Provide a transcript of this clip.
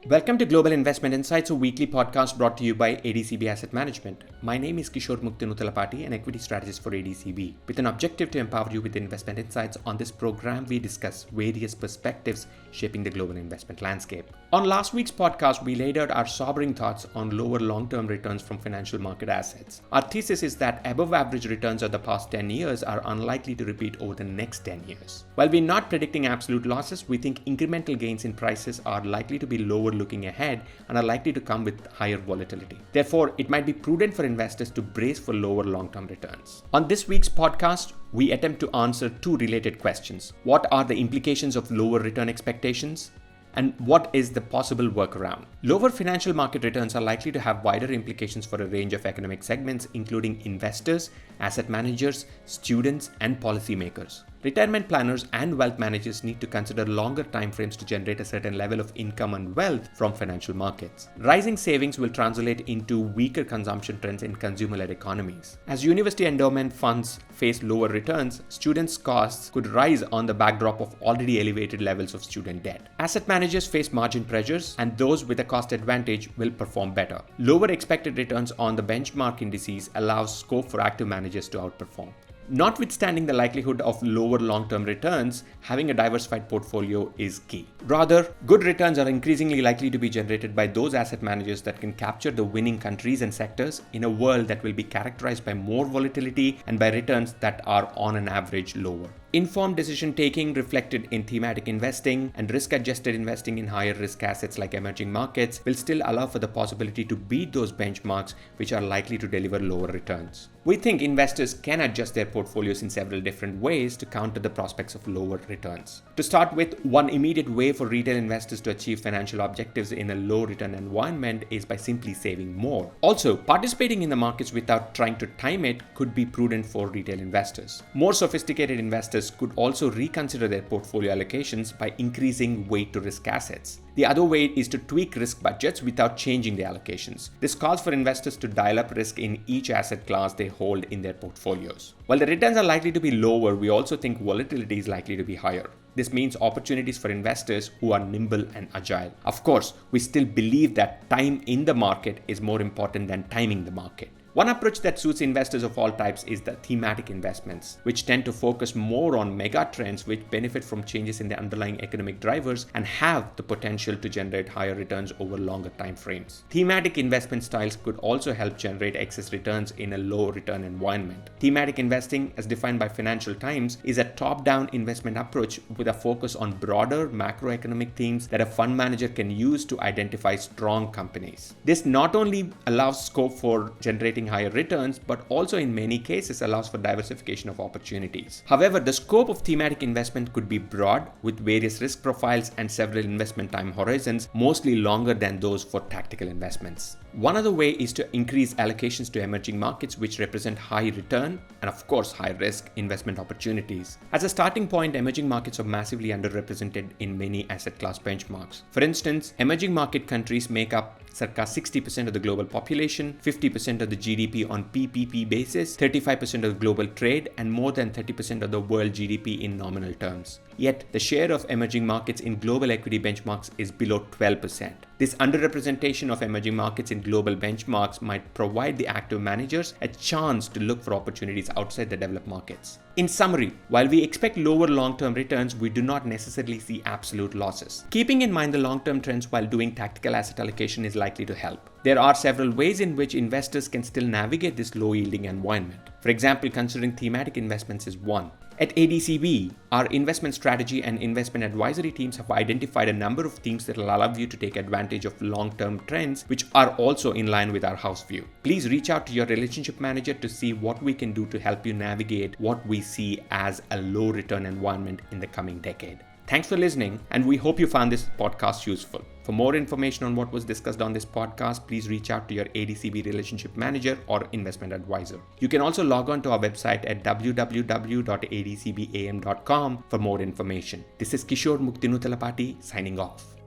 Welcome to Global Investment Insights, a weekly podcast brought to you by ADCB Asset Management. My name is Kishore Muktinutalapati, an equity strategist for ADCB. With an objective to empower you with investment insights, on this program we discuss various perspectives shaping the global investment landscape. On last week's podcast, we laid out our sobering thoughts on lower long-term returns from financial market assets. Our thesis is that above-average returns of the past 10 years are unlikely to repeat over the next 10 years. While we're not predicting absolute losses, we think incremental gains in prices are likely to be lower looking ahead and are likely to come with higher volatility. Therefore, it might be prudent for investors to brace for lower long-term returns. On this week's podcast, we attempt to answer two related questions. What are the implications of lower return expectations? And what is the possible workaround? Lower financial market returns are likely to have wider implications for a range of economic segments, including investors, asset managers, students, and policymakers. Retirement planners and wealth managers need to consider longer timeframes to generate a certain level of income and wealth from financial markets. Rising savings will translate into weaker consumption trends in consumer-led economies. As university endowment funds face lower returns, students' costs could rise on the backdrop of already elevated levels of student debt. Asset managers face margin pressures, and those with a cost advantage will perform better. Lower expected returns on the benchmark indices allows scope for active managers to outperform. Notwithstanding the likelihood of lower long-term returns, having a diversified portfolio is key. Rather, good returns are increasingly likely to be generated by those asset managers that can capture the winning countries and sectors in a world that will be characterized by more volatility and by returns that are on an average lower. Informed decision-taking reflected in thematic investing and risk-adjusted investing in higher risk assets like emerging markets will still allow for the possibility to beat those benchmarks which are likely to deliver lower returns. We think investors can adjust their portfolios in several different ways to counter the prospects of lower returns. To start with, one immediate way for retail investors to achieve financial objectives in a low return environment is by simply saving more. Also, participating in the markets without trying to time it could be prudent for retail investors. More sophisticated investors could also reconsider their portfolio allocations by increasing weight to risk assets. The other way is to tweak risk budgets without changing the allocations. This calls for investors to dial up risk in each asset class they hold in their portfolios. While the returns are likely to be lower, we also think volatility is likely to be higher. This means opportunities for investors who are nimble and agile. Of course, we still believe that time in the market is more important than timing the market. One approach that suits investors of all types is the thematic investments, which tend to focus more on mega trends which benefit from changes in the underlying economic drivers and have the potential to generate higher returns over longer time frames. Thematic investment styles could also help generate excess returns in a low return environment. Thematic investing, as defined by Financial Times, is a top-down investment approach with a focus on broader macroeconomic themes that a fund manager can use to identify strong companies. This not only allows scope for generating higher returns, but also in many cases allows for diversification of opportunities. However, the scope of thematic investment could be broad with various risk profiles and several investment time horizons, mostly longer than those for tactical investments. One other way is to increase allocations to emerging markets which represent high return and of course high risk investment opportunities. As a starting point, emerging markets are massively underrepresented in many asset class benchmarks. For instance, emerging market countries make up circa 60% of the global population, 50% of the GDP on PPP basis, 35% of global trade, and more than 30% of the world GDP in nominal terms. Yet, the share of emerging markets in global equity benchmarks is below 12%. This underrepresentation of emerging markets in global benchmarks might provide the active managers a chance to look for opportunities outside the developed markets. In summary, while we expect lower long-term returns, we do not necessarily see absolute losses. Keeping in mind the long-term trends while doing tactical asset allocation is likely to help. There are several ways in which investors can still navigate this low-yielding environment. For example, considering thematic investments is one. At ADCB, our investment strategy and investment advisory teams have identified a number of themes that will allow you to take advantage of long-term trends which are also in line with our house view. Please reach out to your relationship manager to see what we can do to help you navigate what we see as a low return environment in the coming decade. Thanks for listening, and we hope you found this podcast useful. For more information on what was discussed on this podcast, please reach out to your ADCB relationship manager or investment advisor. You can also log on to our website at www.adcbam.com for more information. This is Kishore Muktinutalapati signing off.